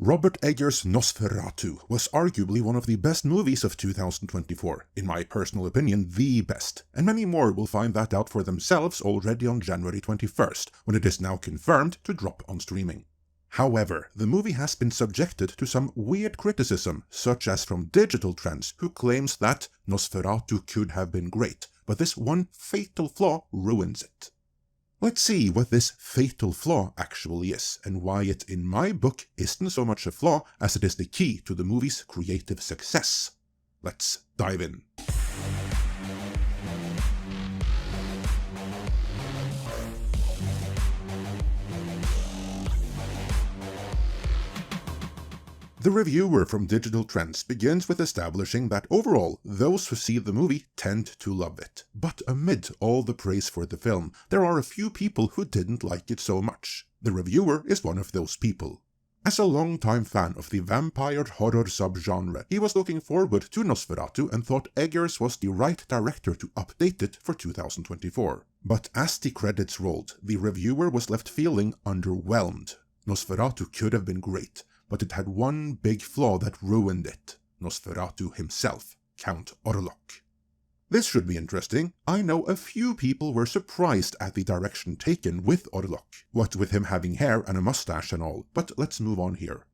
Robert Eggers' Nosferatu was arguably one of the best movies of 2024, in my personal opinion the best, and many more will find that out for themselves already on January 21st, when it is now confirmed to drop on streaming. However, the movie has been subjected to some weird criticism, such as from Digital Trends, who claims that Nosferatu could have been great, but this one fatal flaw ruins it. Let's see what this fatal flaw actually is, and why it, in my book, isn't so much a flaw as it is the key to the movie's creative success. Let's dive in. The reviewer from Digital Trends begins with establishing that overall, those who see the movie tend to love it. But amid all the praise for the film, there are a few people who didn't like it so much. The reviewer is one of those people. As a longtime fan of the vampire horror subgenre, he was looking forward to Nosferatu and thought Eggers was the right director to update it for 2024. But as the credits rolled, the reviewer was left feeling underwhelmed. Nosferatu could have been great, but it had one big flaw that ruined it. Nosferatu himself, Count Orlok. This should be interesting. I know a few people were surprised at the direction taken with Orlok, what with him having hair and a mustache and all, but let's move on here.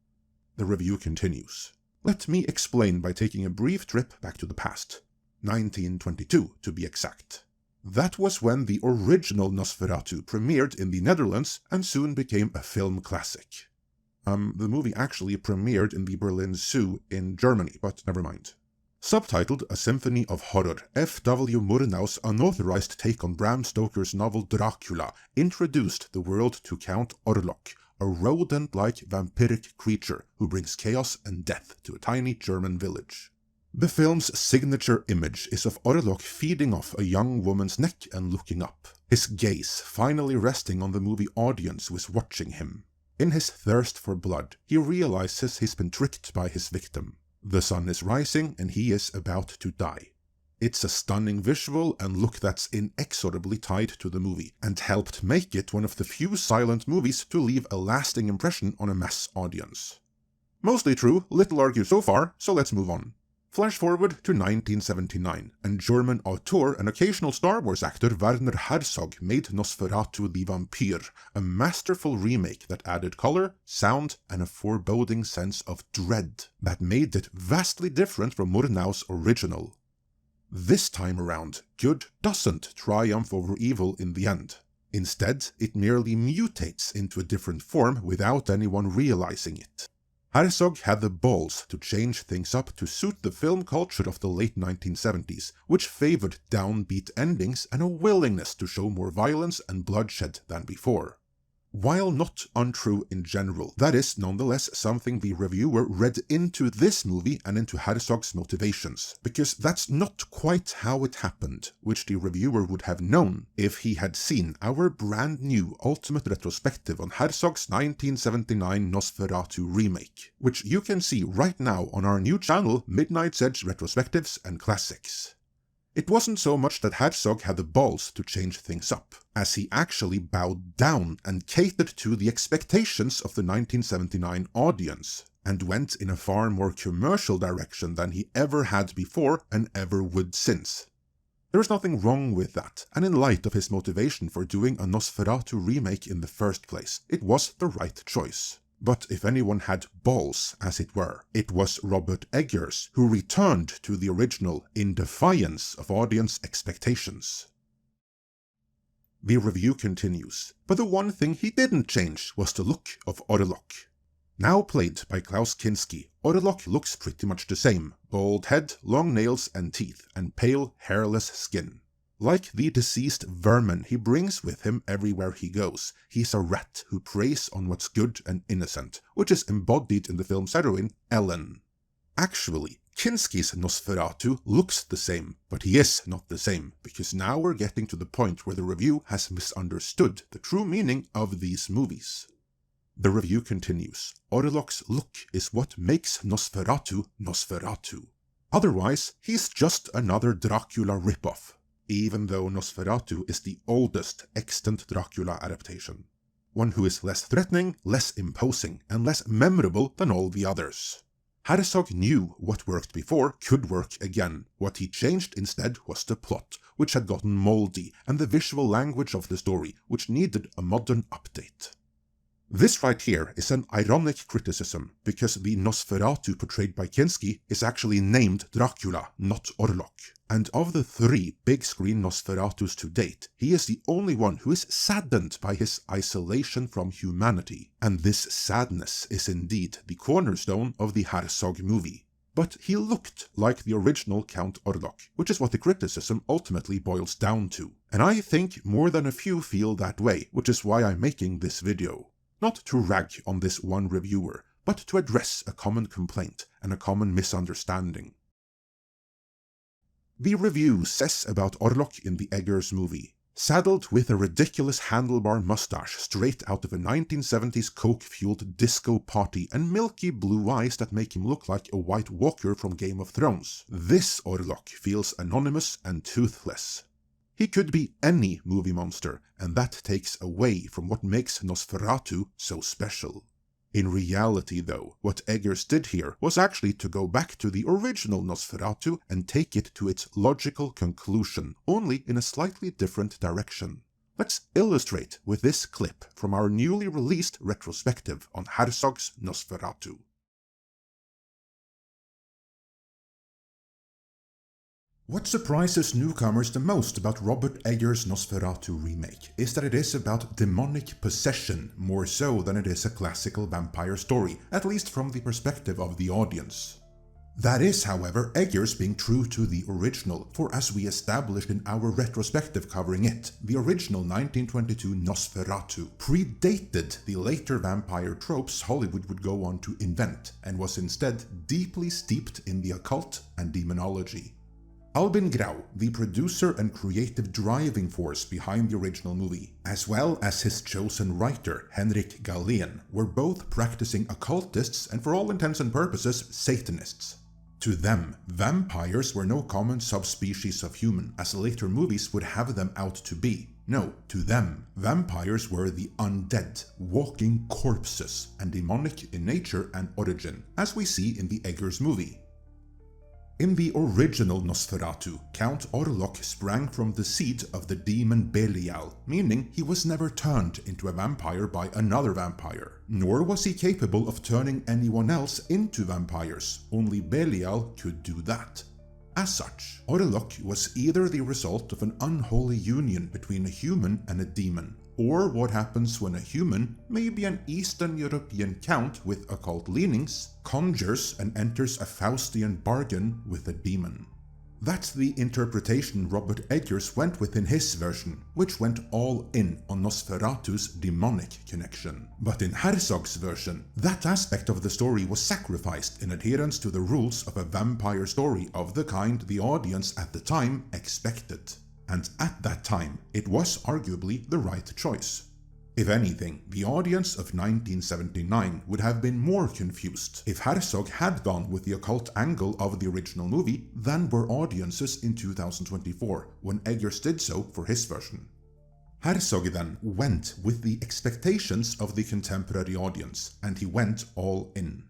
The review continues. Let me explain by taking a brief trip back to the past. 1922 to be exact. That was when the original Nosferatu premiered in the Netherlands and soon became a film classic. The movie actually premiered in the Berlin Zoo in Germany, but never mind. Subtitled A Symphony of Horror, F.W. Murnau's unauthorized take on Bram Stoker's novel Dracula introduced the world to Count Orlok, a rodent-like vampiric creature who brings chaos and death to a tiny German village. The film's signature image is of Orlok feeding off a young woman's neck and looking up, his gaze finally resting on the movie audience who is watching him. In his thirst for blood, he realizes he's been tricked by his victim. The sun is rising and he is about to die. It's a stunning visual and look that's inexorably tied to the movie, and helped make it one of the few silent movies to leave a lasting impression on a mass audience. Mostly true, little argue so far, so let's move on. Flash forward to 1979, and German auteur and occasional Star Wars actor Werner Herzog made Nosferatu the Vampire, a masterful remake that added color, sound, and a foreboding sense of dread that made it vastly different from Murnau's original. This time around, good doesn't triumph over evil in the end. Instead, it merely mutates into a different form without anyone realizing it. Herzog had the balls to change things up to suit the film culture of the late 1970s, which favored downbeat endings and a willingness to show more violence and bloodshed than before. While not untrue in general, that is nonetheless something the reviewer read into this movie and into Herzog's motivations, because that's not quite how it happened, which the reviewer would have known if he had seen our brand new ultimate retrospective on Herzog's 1979 Nosferatu remake, which you can see right now on our new channel Midnight's Edge Retrospectives and Classics. It wasn't so much that Herzog had the balls to change things up, as he actually bowed down and catered to the expectations of the 1979 audience, and went in a far more commercial direction than he ever had before and ever would since. There is nothing wrong with that, and in light of his motivation for doing a Nosferatu remake in the first place, it was the right choice. But if anyone had balls, as it were, it was Robert Eggers, who returned to the original in defiance of audience expectations. The review continues, but the one thing he didn't change was the look of Orlok. Now played by Klaus Kinski, Orlok looks pretty much the same: bald head, long nails and teeth, and pale, hairless skin. Like the deceased vermin he brings with him everywhere he goes, he's a rat who preys on what's good and innocent, which is embodied in the film's heroine, Ellen. Actually, Kinski's Nosferatu looks the same, but he is not the same, because now we're getting to the point where the review has misunderstood the true meaning of these movies. The review continues. Orlok's look is what makes Nosferatu Nosferatu. Otherwise, he's just another Dracula ripoff, even though Nosferatu is the oldest extant Dracula adaptation. one who is less threatening, less imposing, and less memorable than all the others. Herzog knew what worked before could work again. What he changed instead was the plot, which had gotten moldy, and the visual language of the story, which needed a modern update. This right here is an ironic criticism, because the Nosferatu portrayed by Kinski is actually named Dracula, not Orlok. And of the 3 big-screen Nosferatus to date, he is the only one who is saddened by his isolation from humanity. And this sadness is indeed the cornerstone of the Herzog movie. But he looked like the original Count Orlok, which is what the criticism ultimately boils down to. And I think more than a few feel that way, which is why I'm making this video. Not to rag on this one reviewer, but to address a common complaint and a common misunderstanding. The review says about Orlok in the Eggers movie, saddled with a ridiculous handlebar mustache straight out of a 1970s coke-fueled disco party and milky blue eyes that make him look like a White Walker from Game of Thrones. This Orlok feels anonymous and toothless. He could be any movie monster, and that takes away from what makes Nosferatu so special. In reality, though, what Eggers did here was actually to go back to the original Nosferatu and take it to its logical conclusion, only in a slightly different direction. Let's illustrate with this clip from our newly released retrospective on Herzog's Nosferatu. What surprises newcomers the most about Robert Eggers' Nosferatu remake is that it is about demonic possession more so than it is a classical vampire story, at least from the perspective of the audience. That is, however, Eggers being true to the original, for as we established in our retrospective covering it, the original 1922 Nosferatu predated the later vampire tropes Hollywood would go on to invent, and was instead deeply steeped in the occult and demonology. Albin Grau, the producer and creative driving force behind the original movie, as well as his chosen writer, Henrik Galeen, were both practicing occultists and for all intents and purposes, Satanists. To them, vampires were no common subspecies of human, as later movies would have them out to be. No, to them, vampires were the undead, walking corpses, and demonic in nature and origin, as we see in the Eggers movie. In the original Nosferatu, Count Orlok sprang from the seed of the demon Belial, meaning he was never turned into a vampire by another vampire. Nor was he capable of turning anyone else into vampires, only Belial could do that. As such, Orlok was either the result of an unholy union between a human and a demon, or what happens when a human, maybe an Eastern European count with occult leanings, conjures and enters a Faustian bargain with a demon. That's the interpretation Robert Eggers went with in his version, which went all in on Nosferatu's demonic connection. But in Herzog's version, that aspect of the story was sacrificed in adherence to the rules of a vampire story of the kind the audience at the time expected. And at that time, it was arguably the right choice. If anything, the audience of 1979 would have been more confused if Herzog had gone with the occult angle of the original movie than were audiences in 2024, when Eggers did so for his version. Herzog then went with the expectations of the contemporary audience, and he went all in.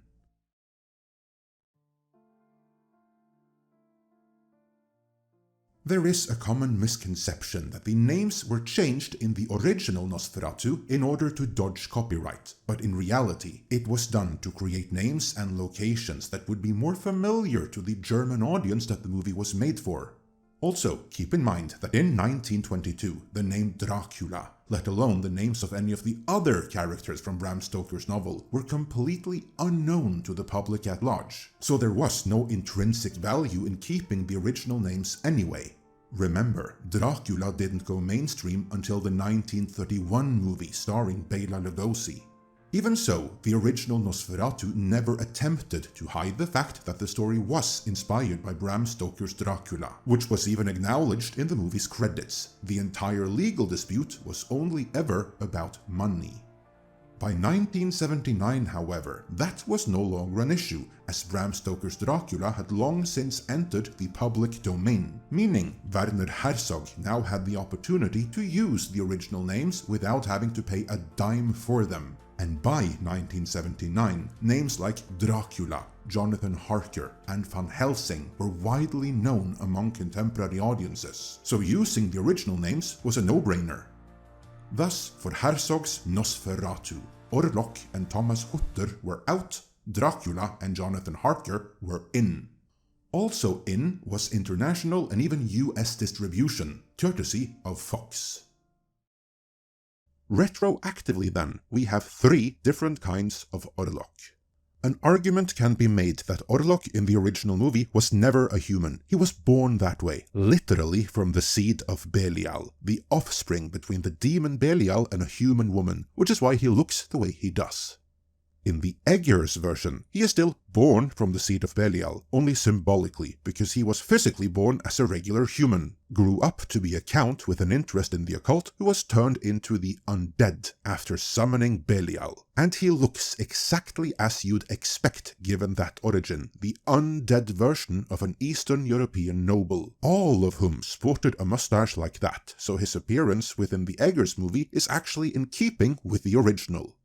There is a common misconception that the names were changed in the original Nosferatu in order to dodge copyright, but in reality, it was done to create names and locations that would be more familiar to the German audience that the movie was made for. Also, keep in mind that in 1922, the name Dracula, let alone the names of any of the other characters from Bram Stoker's novel, were completely unknown to the public at large, so there was no intrinsic value in keeping the original names anyway. Remember, Dracula didn't go mainstream until the 1931 movie starring Bela Lugosi. Even so, the original Nosferatu never attempted to hide the fact that the story was inspired by Bram Stoker's Dracula, which was even acknowledged in the movie's credits. The entire legal dispute was only ever about money. By 1979, however, that was no longer an issue, as Bram Stoker's Dracula had long since entered the public domain, meaning Werner Herzog now had the opportunity to use the original names without having to pay a dime for them. And by 1979, names like Dracula, Jonathan Harker, and Van Helsing were widely known among contemporary audiences, so using the original names was a no-brainer. Thus, for Herzog's Nosferatu, Orlok and Thomas Hutter were out, Dracula and Jonathan Harker were in. Also in was international and even US distribution, courtesy of Fox. Retroactively then, we have 3 different kinds of Orlok. An argument can be made that Orlok in the original movie was never a human. He was born that way, literally from the seed of Belial, the offspring between the demon Belial and a human woman, which is why he looks the way he does. In the Eggers version, he is still born from the seed of Belial, only symbolically, because he was physically born as a regular human, grew up to be a count with an interest in the occult who was turned into the undead after summoning Belial. And he looks exactly as you'd expect given that origin, the undead version of an Eastern European noble, all of whom sported a mustache like that, so his appearance within the Eggers movie is actually in keeping with the original.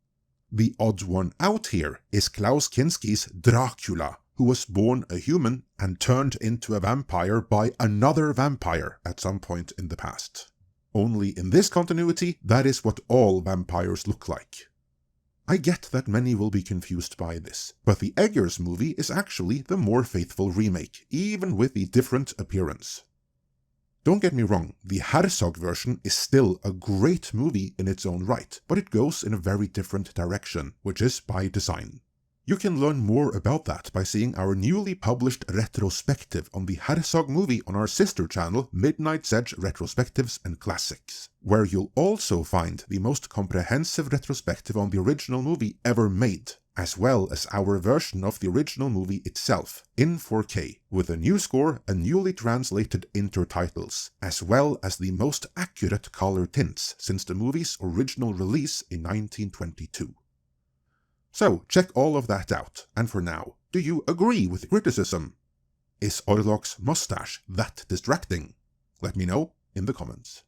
The odd one out here is Klaus Kinski's Dracula, who was born a human and turned into a vampire by another vampire at some point in the past. Only in this continuity, that is what all vampires look like. I get that many will be confused by this, but the Eggers movie is actually the more faithful remake, even with the different appearance. Don't get me wrong, the Herzog version is still a great movie in its own right, but it goes in a very different direction, which is by design. You can learn more about that by seeing our newly published retrospective on the Herzog movie on our sister channel, Midnight's Edge Retrospectives and Classics, where you'll also find the most comprehensive retrospective on the original movie ever made, as well as our version of the original movie itself, in 4K, with a new score and newly translated intertitles, as well as the most accurate color tints since the movie's original release in 1922. So, check all of that out, and for now, do you agree with the criticism? Is Orlok's mustache that distracting? Let me know in the comments.